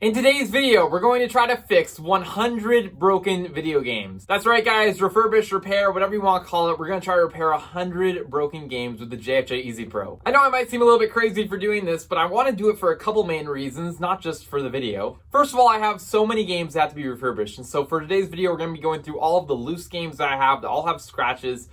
In today's video, we're going to try to fix 100 broken video games. That's right, guys. Refurbish, repair, whatever you want to call it. We're going to try to repair 100 broken games with the JFJ Easy Pro. I know I might seem a little bit crazy for doing this, but I want to do it for a couple main reasons, not just for the video. First of all, I have so many games that have to be refurbished. And so for today's video, we're going to be going through all of the loose games that I have that all have scratches.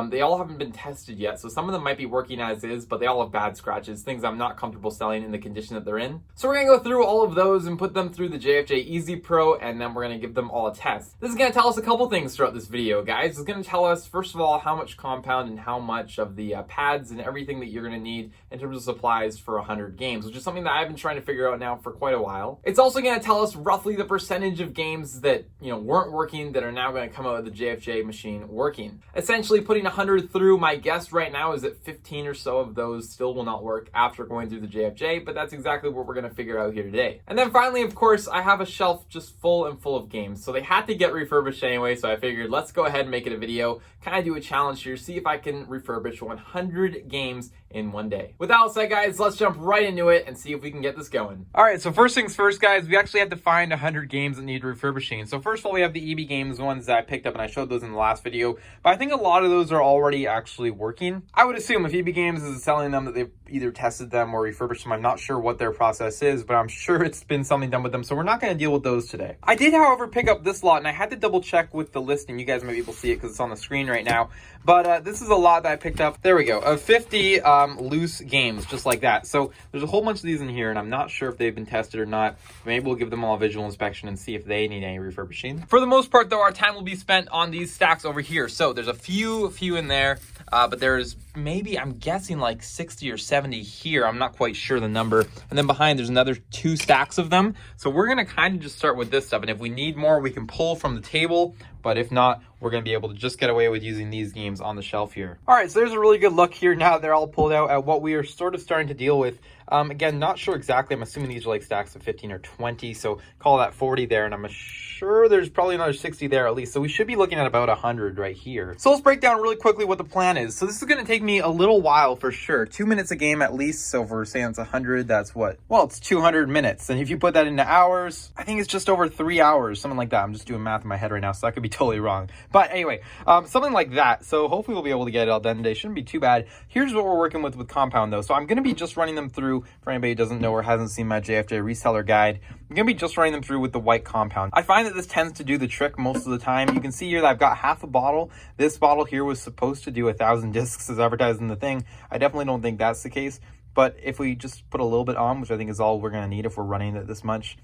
They all haven't been tested yet, so some of them might be working as is, but they all have bad scratches, things I'm not comfortable selling in the condition that they're in. So we're going to go through all of those and put them through the JFJ Easy Pro, and then we're going to give them all a test. This is going to tell us a couple things throughout this video, guys. It's going to tell us, first of all, how much compound and how much of the pads and everything that you're going to need in terms of supplies for 100 games, which is something that I've been trying to figure out now for quite a while. It's also going to tell us roughly the percentage of games that, weren't working that are now going to come out of the JFJ machine working. Essentially putting 100 through. My guess right now is that 15 or so of those still will not work after going through the JFJ, but that's exactly what we're going to figure out here today. And then finally, of course, I have a shelf just full of games, so they had to get refurbished anyway, so I figured let's go ahead and make it a video, kind of do a challenge here, see if I can refurbish 100 games in one day. With that said, guys, let's jump right into it and see if we can get this going. All right, so first things first, guys, we actually have to find 100 games that need refurbishing. So first of all, we have the EB games, ones that I picked up, and I showed those in the last video, but I think a lot of those are already actually working. I would assume if EB Games is selling them that they've either tested them or refurbished them. I'm not sure what their process is, but I'm sure it's been something done with them, so we're not going to deal with those today. I did, however, pick up this lot, and I had to double check with the listing. You guys might be able to see it because it's on the screen right now, but this is a lot that I picked up. There we go, of 50 loose games, just like that. So there's a whole bunch of these in here, and I'm not sure if they've been tested or not. Maybe we'll give them all a visual inspection and see if they need any refurbishing. For the most part, though, our time will be spent on these stacks over here. So there's a few in there, but there's maybe, I'm guessing, like 60 or 70 here. I'm not quite sure the number. And then behind, there's another 2 stacks of them. So we're going to kind of just start with this stuff. And if we need more, we can pull from the table. But if not, we're going to be able to just get away with using these games on the shelf here. All right, so there's a really good look here now. They're all pulled out at what we are sort of starting to deal with. Again, not sure exactly. I'm assuming these are like stacks of 15 or 20. So call that 40 there. And I'm sure there's probably another 60 there at least. So we should be looking at about 100 right here. So let's break down really quickly what the plan is. So this is going to take me a little while for sure. 2 minutes a game at least. So if we're saying it's 100, that's what? Well, it's 200 minutes. And if you put that into hours, I think it's just over 3 hours, something like that. I'm just doing math in my head right now, so that could be totally wrong. But anyway, something like that. So hopefully we'll be able to get it all done today. Shouldn't be too bad. Here's what we're working with compound though. So I'm going to be just running them through, for anybody who doesn't know or hasn't seen my JFJ reseller guide, I'm going to be just running them through with the white compound. I find that this tends to do the trick most of the time. You can see here that I've got half a bottle. This bottle here was supposed to do 1,000 discs as advertised in the thing. I definitely don't think that's the case. But if we just put a little bit on, which I think is all we're going to need if we're running it this much,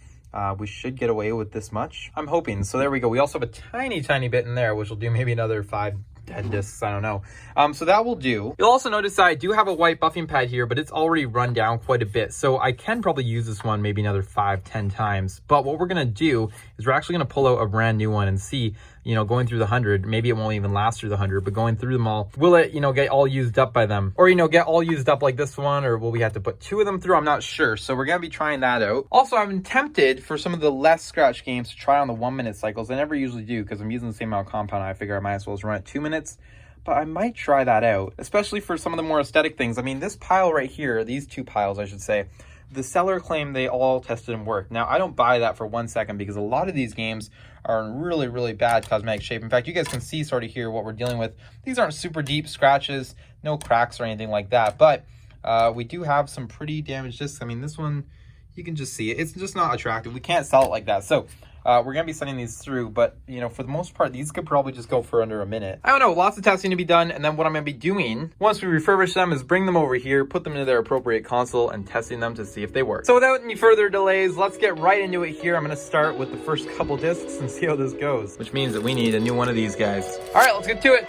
we should get away with this much. I'm hoping. So there we go. We also have a tiny bit in there, which will do maybe another 5-10 discs, I don't know. So that will do. You'll also notice that I do have a white buffing pad here, but it's already run down quite a bit. So I can probably use this one maybe another 5-10 times. But what we're going to do is we're actually going to pull out a brand new one and see, going through the 100, maybe it won't even last through the 100, but going through them all, will it, get all used up by them? Or, get all used up like this one, or will we have to put 2 of them through? I'm not sure. So we're going to be trying that out. Also, I've been tempted for some of the less scratch games to try on the 1-minute cycles. I never usually do because I'm using the same amount of compound. I figure I might as well just run it 2 minutes. But I might try that out, especially for some of the more aesthetic things. I mean, this pile right here, these 2 piles, I should say, the seller claimed they all tested and worked. Now, I don't buy that for 1 second because a lot of these games are in really bad cosmetic shape. In fact, you guys can see sort of here what we're dealing with. These aren't super deep scratches, no cracks or anything like that, but we do have some pretty damaged discs. I mean, this one, you can just see it. It's just not attractive. We can't sell it like that. So we're going to be sending these through, but, for the most part, these could probably just go for under a minute. I don't know, lots of testing to be done, and then what I'm going to be doing, once we refurbish them, is bring them over here, put them into their appropriate console, and testing them to see if they work. So without any further delays, let's get right into it here. I'm going to start with the first couple discs and see how this goes, which means that we need a new one of these guys. All right, let's get to it.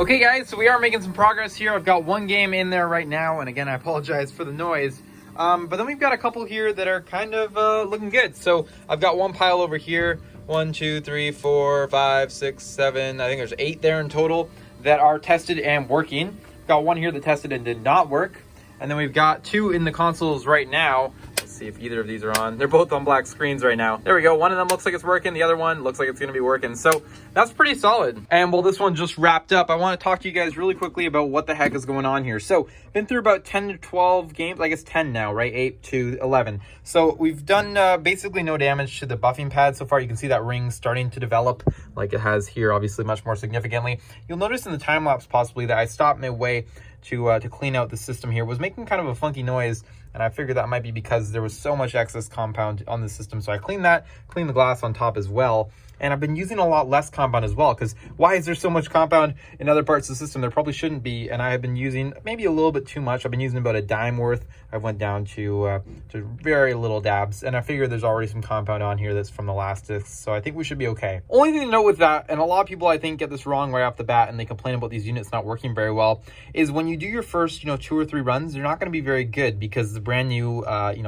Okay guys, so we are making some progress here. I've got 1 game in there right now, and again, I apologize for the noise. But then we've got a couple here that are kind of looking good. So I've got one pile over here. 1, 2, 3, 4, 5, 6, 7. I think there's 8 there in total that are tested and working. Got one here that tested and did not work. And then we've got 2 in the consoles right now. Let's see if either of these are on. They're both on black screens right now. There we go. One of them looks like it's working. The other one looks like it's going to be working. So that's pretty solid. And while this one just wrapped up, I want to talk to you guys really quickly about what the heck is going on here. So been through about 10 to 12 games. I guess 10 now, right? 8 to 11. So we've done basically no damage to the buffing pad so far. You can see that ring starting to develop like it has here, obviously much more significantly. You'll notice in the time lapse possibly that I stopped midway to clean out the system here. It was making kind of a funky noise, and I figured that might be because there was so much excess compound on the system. So I cleaned the glass on top as well. And I've been using a lot less compound as well, because why is there so much compound in other parts of the system? There probably shouldn't be, and I have been using maybe a little bit too much. I've been using about a dime worth. I went down to very little dabs, and I figure there's already some compound on here that's from the last disc, so I think we should be okay. Only thing to note with that, and a lot of people I think get this wrong right off the bat, and they complain about these units not working very well, is when you do your first 2 or 3 runs, they're not going to be very good because the brand new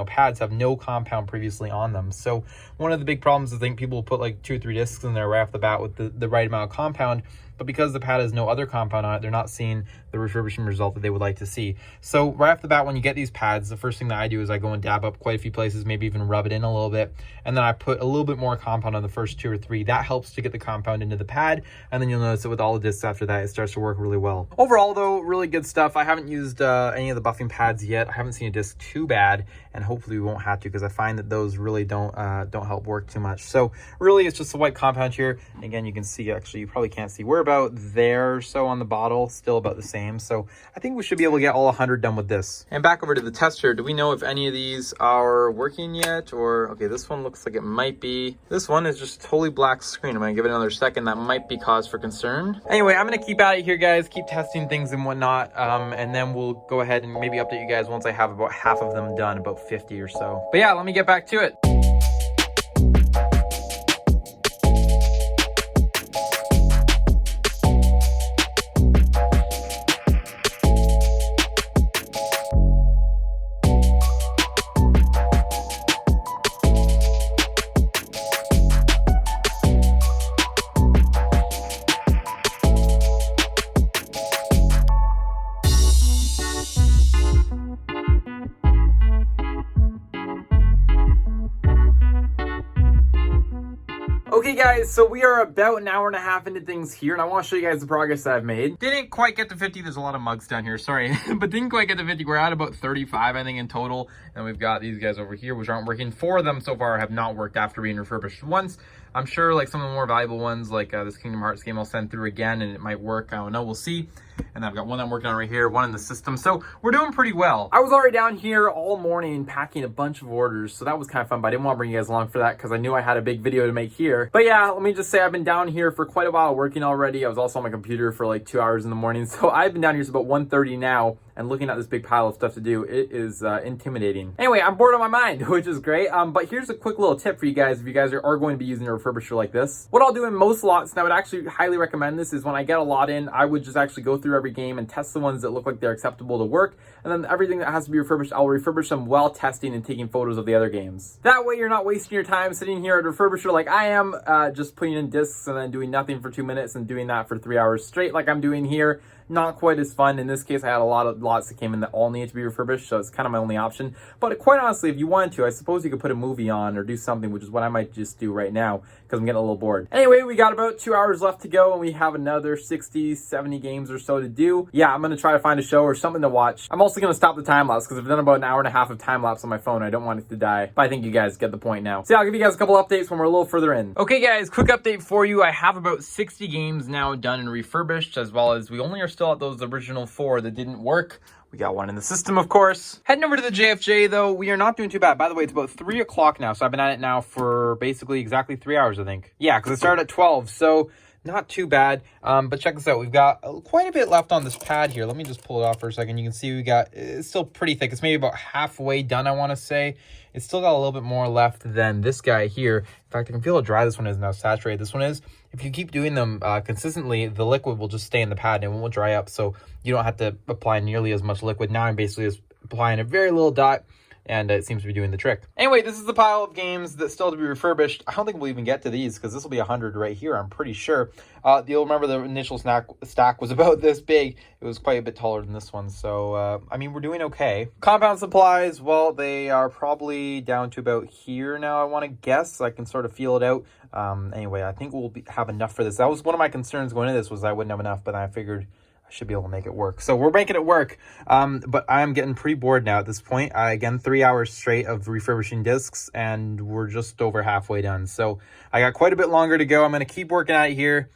pads have no compound previously on them. So one of the big problems is I think people will put like 2 or 3 discs in there right off the bat with the right amount of compound, but because the pad has no other compound on it, they're not seeing the refurbishing result that they would like to see. So right off the bat, when you get these pads, the first thing that I do is I go and dab up quite a few places, maybe even rub it in a little bit, and then I put a little bit more compound on the first 2 or 3. That helps to get the compound into the pad, and then you'll notice that with all the discs after that, it starts to work really well. Overall though, really good stuff. I haven't used any of the buffing pads yet. I haven't seen a disc too bad, and hopefully we won't have to, because I find that those really don't help work too much. So really it's just the white compound here. Again, you can see, actually you probably can't see, we're about there or so on the bottle, still about the same. So I think we should be able to get all 100 done with this. And back over to the tester, do we know if any of these are working yet? Or, okay, this one looks like it might be. This one is just totally black screen. I'm gonna give it another second. That might be cause for concern. Anyway, I'm gonna keep at it here, guys, keep testing things and whatnot, and then we'll go ahead and maybe update you guys once I have about half of them done, about 50 or so. But yeah, let me get back to it. Okay guys, so we are about an hour and a half into things here, and I want to show you guys the progress that I've made. Didn't quite get to 50, there's a lot of mugs down here, sorry, but didn't quite get to 50. We're at about 35, I think, in total, and we've got these guys over here, which aren't working. 4 of them so far have not worked after being refurbished once. I'm sure like some of the more valuable ones, like this Kingdom Hearts game, I'll send through again, and it might work, I don't know, we'll see. And I've got one I'm working on right here, one in the system. So we're doing pretty well. I was already down here all morning packing a bunch of orders, so that was kind of fun, but I didn't want to bring you guys along for that because I knew I had a big video to make here. But yeah, let me just say I've been down here for quite a while working already. I was also on my computer for like 2 hours in the morning. So I've been down here since about 1:30 now, and looking at this big pile of stuff to do, it is intimidating. Anyway, I'm bored on my mind, which is great. But here's a quick little tip for you guys if you guys are going to be using a refurbisher like this. What I'll do in most lots, and I would actually highly recommend this, is when I get a lot in, I would just actually go through every game and test the ones that look like they're acceptable to work, and then everything that has to be refurbished, I'll refurbish them while testing and taking photos of the other games. That way you're not wasting your time sitting here at a refurbisher like I am, just putting in discs and then doing nothing for 2 minutes and doing that for 3 hours straight like I'm doing here. Not quite as fun. In this case, I had a lot of lots that came in that all needed to be refurbished, so it's kind of my only option. But quite honestly, if you wanted to, I suppose you could put a movie on or do something, which is what I might just do right now because I'm getting a little bored. Anyway, we got about 2 hours left to go, and we have another 60, 70 games or so to do. Yeah, I'm going to try to find a show or something to watch. I'm also going to stop the time lapse because I've done about an hour and a half of time lapse on my phone. I don't want it to die, but I think you guys get the point now. So yeah, I'll give you guys a couple updates when we're a little further in. Okay guys, quick update for you. I have about 60 games now done and refurbished, as well as we only are still at those original 4 that didn't work. We got one in the system, of course. Heading over to the JFJ, though, we are not doing too bad. By the way, it's about 3 o'clock now, so I've been at it now for basically exactly 3 hours, I think. Yeah, because it started at 12, so not too bad. But check this out. We've got quite a bit left on this pad here. Let me just pull it off for a second. You can see we got, it's still pretty thick. It's maybe about halfway done, I want to say. It's still got a little bit more left than this guy here. In fact, I can feel how dry this one is and how saturated this one is. If you keep doing them consistently, the liquid will just stay in the pad and it won't dry up, so you don't have to apply nearly as much liquid. Now I'm basically just applying a very little dot, and it seems to be doing the trick. Anyway, this is the pile of games that still have to be refurbished. I don't think we'll even get to these because this will be 100 right here, I'm pretty sure. You'll remember the initial stack was about this big. It was quite a bit taller than this one, so I mean, we're doing okay. Compound supplies, well, they are probably down to about here now, I want to guess. I can sort of feel it out. Anyway, I think we'll have enough for this. That was one of my concerns going into this, was I wouldn't have enough, but I figured I should be able to make it work. So we're making it work, but I'm getting pretty bored now at this point. Again, 3 hours straight of refurbishing discs, and we're just over halfway done. So I got quite a bit longer to go. I'm going to keep working at it here,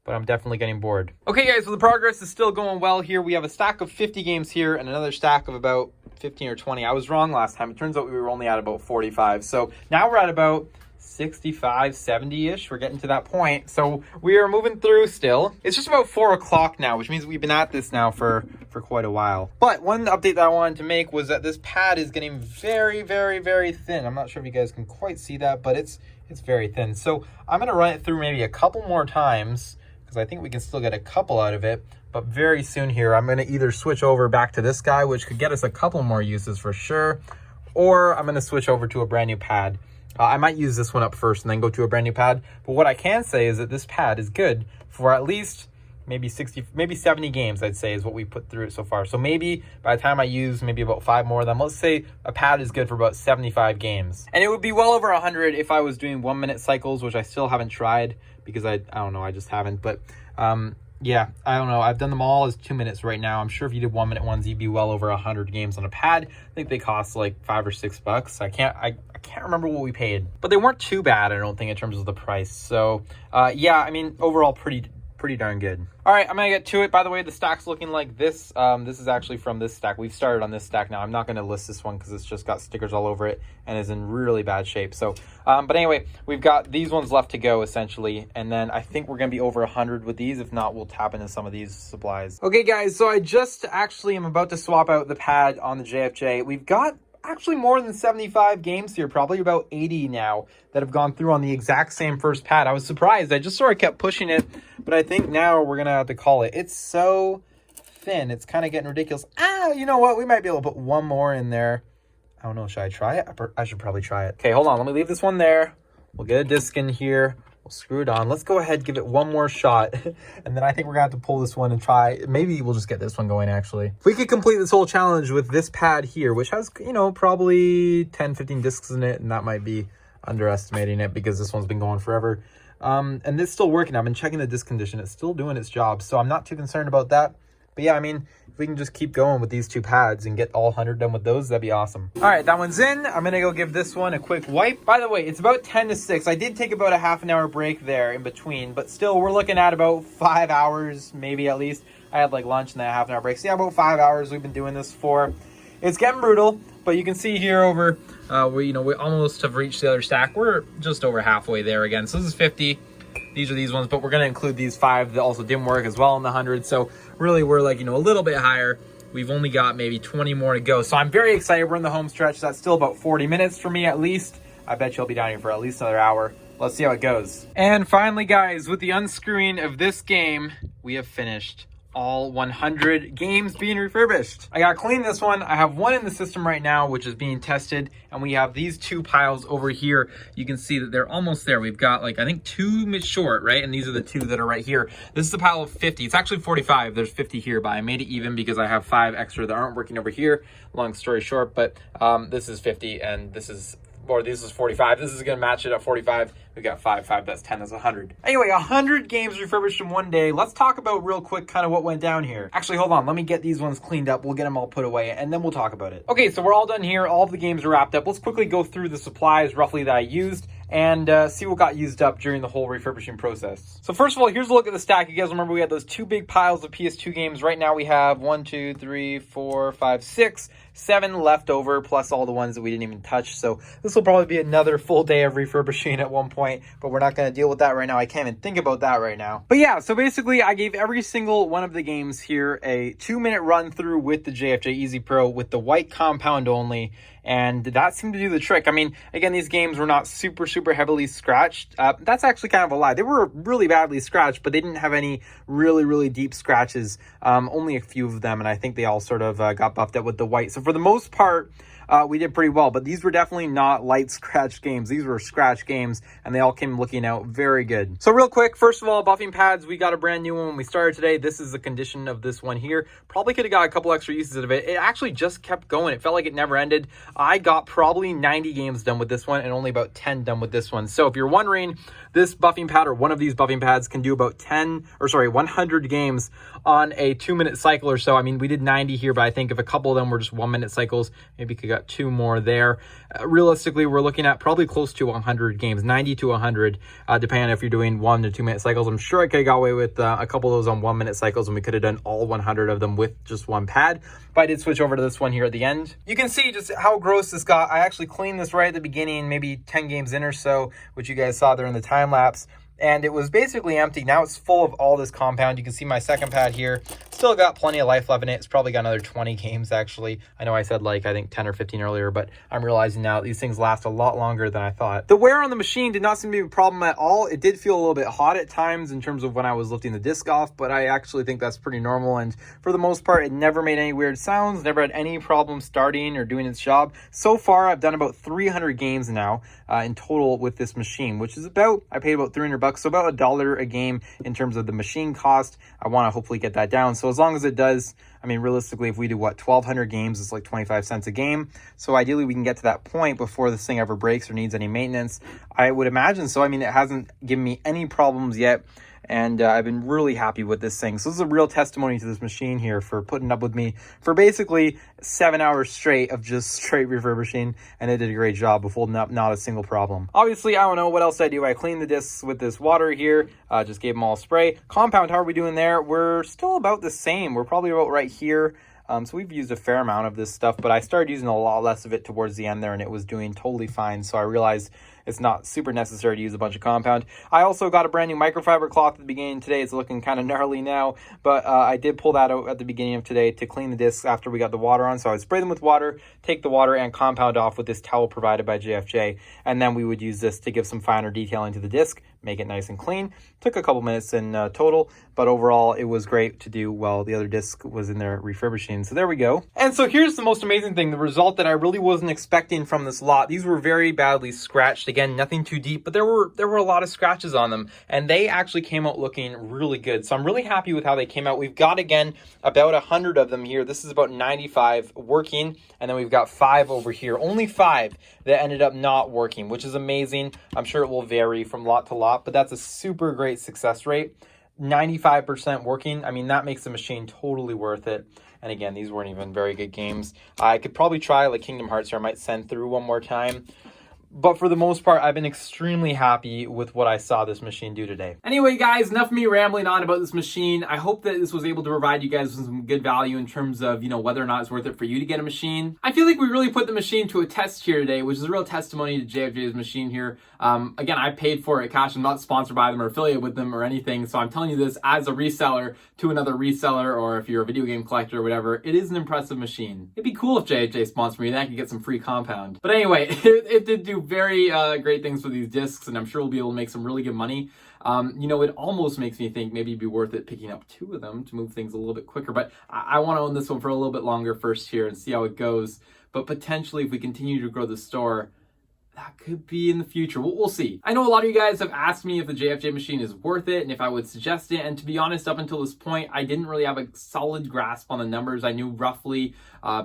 but I'm definitely getting bored. Okay, guys, so the progress is still going well here. We have a stack of 50 games here and another stack of about 15 or 20. I was wrong last time. It turns out we were only at about 45. So now we're at about 65, 70-ish. We're getting to that point. So we are moving through still. It's just about 4 o'clock now, which means we've been at this now for quite a while. But one update that I wanted to make was that this pad is getting very, very, very thin. I'm not sure if you guys can quite see that, but it's very thin. So I'm going to run it through maybe a couple more times because I think we can still get a couple out of it. But very soon here, I'm going to either switch over back to this guy, which could get us a couple more uses for sure, or I'm going to switch over to a brand new pad. I might use this one up first and then go to a brand new pad. But what I can say is that this pad is good for at least maybe 60, maybe 70 games, I'd say, is what we put through it so far. So maybe by the time I use maybe about 5 more of them, let's say a pad is good for about 75 games. And it would be well over 100 if I was doing 1-minute cycles, which I still haven't tried because I don't know, I just haven't. But yeah, I don't know. I've done them all as 2 minutes right now. I'm sure if you did 1-minute ones, you'd be well over 100 games on a pad. I think they cost like $5 or $6. I can't remember what we paid, but they weren't too bad, I don't think, in terms of the price. So yeah, I mean, overall pretty darn good. All right, I'm gonna get to it. By the way, the stack's looking like this. This is actually from this stack. We've started on this stack now. I'm not gonna list this one because it's just got stickers all over it and is in really bad shape. So, but anyway, we've got these ones left to go essentially. And then I think we're gonna be over 100 with these. If not, we'll tap into some of these supplies. Okay guys, so I just actually am about to swap out the pad on the JFJ. We've got actually more than 75 games here, probably about 80 now that have gone through on the exact same first pad. I was surprised. I just sort of kept pushing it, but I think now we're going to have to call it. It's so thin. It's kind of getting ridiculous. You know what? We might be able to put one more in there. I don't know. Should I try it? I should probably try it. Okay, hold on. Let me leave this one there. We'll get a disc in here. We'll screw it on. Let's go ahead, give it one more shot. And then I think we're going to have to pull this one and try. Maybe we'll just get this one going, actually. If we could complete this whole challenge with this pad here, which has, you know, probably 10, 15 discs in it, and that might be underestimating it because this one's been going forever. And it's still working. I've been checking the disc condition. It's still doing its job, so I'm not too concerned about that. But yeah, I mean, if we can just keep going with these two pads and get all 100 done with those, that'd be awesome. All right, that one's in. I'm gonna go give this one a quick wipe. By the way, it's about 10 to 6. I did take about a half an hour break there in between, but still we're looking at about 5 hours, maybe at least. I had like lunch and then a half an hour break. So yeah, about 5 hours we've been doing this for. It's getting brutal, but you can see here over, we almost have reached the other stack. We're just over halfway there again. So this is 50. These are these ones, but we're going to include these 5 that also didn't work as well in the 100. So really we're like, a little bit higher. We've only got maybe 20 more to go. So I'm very excited. We're in the home stretch. That's still about 40 minutes for me at least. I bet you'll be down here for at least another hour. Let's see how it goes. And finally, guys, with the unscrewing of this game, we have finished all 100 games being refurbished. I gotta clean this one. I have one in the system right now, which is being tested, and we have these 2 piles over here. You can see that they're almost there. We've got like, I think 2 short, right? And these are the 2 that are right here. This is a pile of 50. It's actually 45. There's 50 here, but I made it even because I have 5 extra that aren't working over here. Long story short, but this is 50 and this is 45. This is gonna match it at 45. We got 5, that's 10, that's 100. Anyway, 100 games refurbished in one day. Let's talk about real quick kind of what went down here. Actually, hold on. Let me get these ones cleaned up. We'll get them all put away and then we'll talk about it. Okay, so we're all done here. All of the games are wrapped up. Let's quickly go through the supplies roughly that I used and see what got used up during the whole refurbishing process. So first of all, here's a look at the stack. You guys remember we had those 2 big piles of PS2 games. Right now we have 1, 2, 3, 4, 5, 6, 7 left over, plus all the ones that we didn't even touch. So this will probably be another full day of refurbishing at one point, but we're not going to deal with that right now. I can't even think about that right now. But yeah, so basically I gave every single one of the games here a 2-minute run through with the JFJ Easy Pro with the white compound only. And that seemed to do the trick. I mean, again, these games were not super heavily scratched. That's actually kind of a lie. They were really badly scratched, but they didn't have any really deep scratches. Only a few of them, and I think they all sort of got buffed out with the white. So for the most part, we did pretty well. But these were definitely not light scratch games. These were scratch games, and they all came looking out very good. So real quick, first of all, buffing pads, we got a brand new one when we started today. This is the condition of this one here. Probably could have got a couple extra uses of it. It actually just kept going. It felt like it never ended. I got probably 90 games done with this one and only about 10 done with this one. So if you're wondering, this buffing pad or one of these buffing pads can do about 100 games on a 2-minute cycle or so. I mean, we did 90 here, but I think if a couple of them were just 1-minute cycles, maybe could got 2 more there. Realistically, we're looking at probably close to 100 games, 90 to 100, depending on if you're doing 1 to 2-minute cycles. I'm sure I could have got away with a couple of those on 1-minute cycles, and we could have done all 100 of them with just one pad. But I did switch over to this one here at the end. You can see just how gross this got. I actually cleaned this right at the beginning, maybe 10 games in or so, which you guys saw there in the time lapse. And it was basically empty. Now it's full of all this compound. You can see my second pad here. Still got plenty of life left in it. It's probably got another 20 games, actually. I know I said like, I think 10 or 15 earlier, but I'm realizing now these things last a lot longer than I thought. The wear on the machine did not seem to be a problem at all. It did feel a little bit hot at times in terms of when I was lifting the disc off, but I actually think that's pretty normal. And for the most part, it never made any weird sounds, never had any problem starting or doing its job. So far, I've done about 300 games now in total with this machine, which is about, I paid about $300, so about $1 a game in terms of the machine cost. I want to hopefully get that down. So as long as it does, I mean, realistically, if we do what, 1,200 games, it's like 25 cents a game. So ideally we can get to that point before this thing ever breaks or needs any maintenance. I would imagine so. I mean, it hasn't given me any problems yet. And I've been really happy with this thing. So this is a real testimony to this machine here for putting up with me for basically 7 hours straight of just straight refurbishing. And it did a great job of holding up, not a single problem. Obviously, I don't know what else I do. I cleaned the discs with this water here. Just gave them all a spray. Compound, how are we doing there? We're still about the same. We're probably about right here. So we've used a fair amount of this stuff, but I started using a lot less of it towards the end there, and it was doing totally fine. So I realized it's not super necessary to use a bunch of compound. I also got a brand new microfiber cloth at the beginning today. It's looking kind of gnarly now, but I did pull that out at the beginning of today to clean the discs after we got the water on. So I would spray them with water, take the water and compound off with this towel provided by JFJ, and then we would use this to give some finer detailing to the disc, make it nice and clean. Took a couple minutes in total, but overall it was great to do while the other disc was in there refurbishing. So there we go. And so here's the most amazing thing, the result that I really wasn't expecting from this lot. These were very badly scratched. Again, nothing too deep, but there were a lot of scratches on them, and they actually came out looking really good. So I'm really happy with how they came out. We've got, again, about 100 of them here. This is about 95 working, and then we've got 5 over here. Only 5 that ended up not working, which is amazing. I'm sure it will vary from lot to lot, but that's a super great success rate. 95% working. I mean, that makes the machine totally worth it. And again, these weren't even very good games. I could probably try like Kingdom Hearts here. I might send through one more time. But for the most part, I've been extremely happy with what I saw this machine do today. Anyway, guys, enough of me rambling on about this machine. I hope that this was able to provide you guys with some good value in terms of, you know, whether or not it's worth it for you to get a machine. I feel like we really put the machine to a test here today, which is a real testimony to JFJ's machine here. Again, I paid for it cash. I'm not sponsored by them or affiliated with them or anything. So I'm telling you this as a reseller to another reseller, or if you're a video game collector or whatever, it is an impressive machine. It'd be cool if JFJ sponsored me, then I could get some free compound. But anyway, it did do very great things for these discs, and I'm sure we'll be able to make some really good money. You know, it almost makes me think maybe it'd be worth it picking up 2 of them to move things a little bit quicker, but I want to own this one for a little bit longer first here and see how it goes. But potentially, if we continue to grow the store, that could be in the future. We'll see. I know a lot of you guys have asked me if the JFJ machine is worth it and if I would suggest it. And to be honest, up until this point, I didn't really have a solid grasp on the numbers. I knew roughly,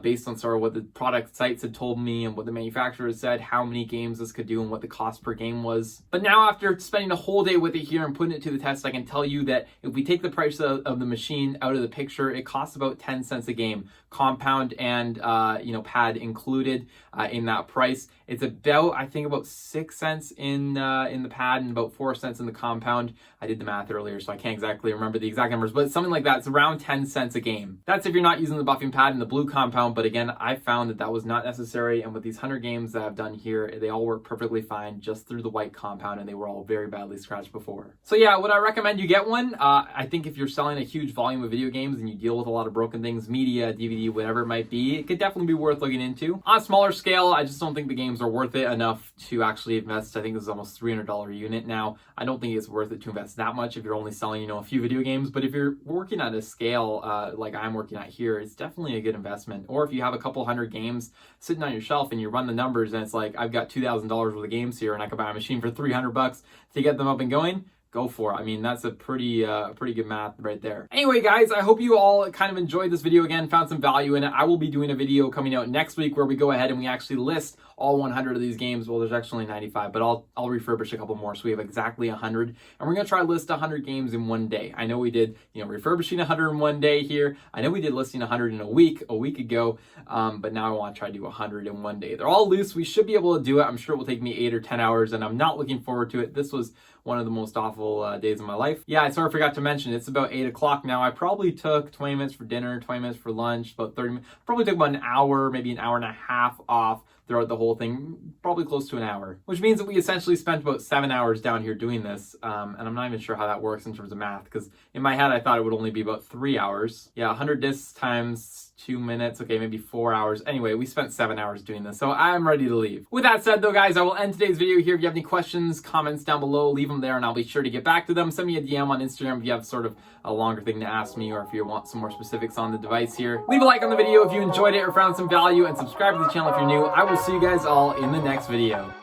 based on sort of what the product sites had told me and what the manufacturers said, how many games this could do and what the cost per game was. But now after spending a whole day with it here and putting it to the test, I can tell you that if we take the price of the machine out of the picture, it costs about 10 cents a game, compound and you know, pad included in that price. It's about, I think, about 6 cents in the pad and about 4 cents in the compound. I did the math earlier, so I can't exactly remember the exact numbers, but something like that. It's around 10 cents a game. That's if you're not using the buffing pad and the blue compound, but again, I found that that was not necessary, and with these 100 games that I've done here, they all work perfectly fine just through the white compound, and they were all very badly scratched before. So yeah, would I recommend you get one? I think if you're selling a huge volume of video games and you deal with a lot of broken things, media, DVD, whatever it might be, it could definitely be worth looking into. On a smaller scale, I just don't think the games are worth it enough enough to actually invest. I think this is almost $300 unit now. I don't think it's worth it to invest that much if you're only selling, a few video games. But if you're working at a scale like I'm working at here, it's definitely a good investment. Or if you have a couple hundred games sitting on your shelf and you run the numbers and it's like, I've got $2,000 worth of games here and I could buy a machine for $300 to get them up and going, go for it. I mean, that's a pretty good math right there. Anyway, guys, I hope you all kind of enjoyed this video again, found some value in it. I will be doing a video coming out next week where we go ahead and we actually list all 100 of these games. Well, there's actually 95, but I'll refurbish a couple more. So we have exactly 100, and we're going to try to list 100 games in one day. I know we did, refurbishing 100 in one day here. I know we did listing 100 in a week ago, but now I want to try to do 100 in one day. They're all loose. We should be able to do it. I'm sure it will take me 8 or 10 hours, and I'm not looking forward to it. This was one of the most awful days of my life. Yeah, I sort of forgot to mention, it's about 8 o'clock now. I probably took 20 minutes for dinner, 20 minutes for lunch, about 30 minutes. Probably took about an hour, maybe an hour and a half off throughout the whole thing, probably close to an hour, which means that we essentially spent about 7 hours down here doing this. And I'm not even sure how that works in terms of math, because in my head, I thought it would only be about 3 hours. Yeah, 100 discs times 2 minutes. Okay, maybe 4 hours. Anyway, we spent 7 hours doing this, so I'm ready to leave. With that said though, guys, I will end today's video here. If you have any questions, comments down below, leave them there and I'll be sure to get back to them. Send me a DM on Instagram if you have sort of a longer thing to ask me, or if you want some more specifics on the device here. Leave a like on the video if you enjoyed it or found some value, and subscribe to the channel if you're new. I will see you guys all in the next video.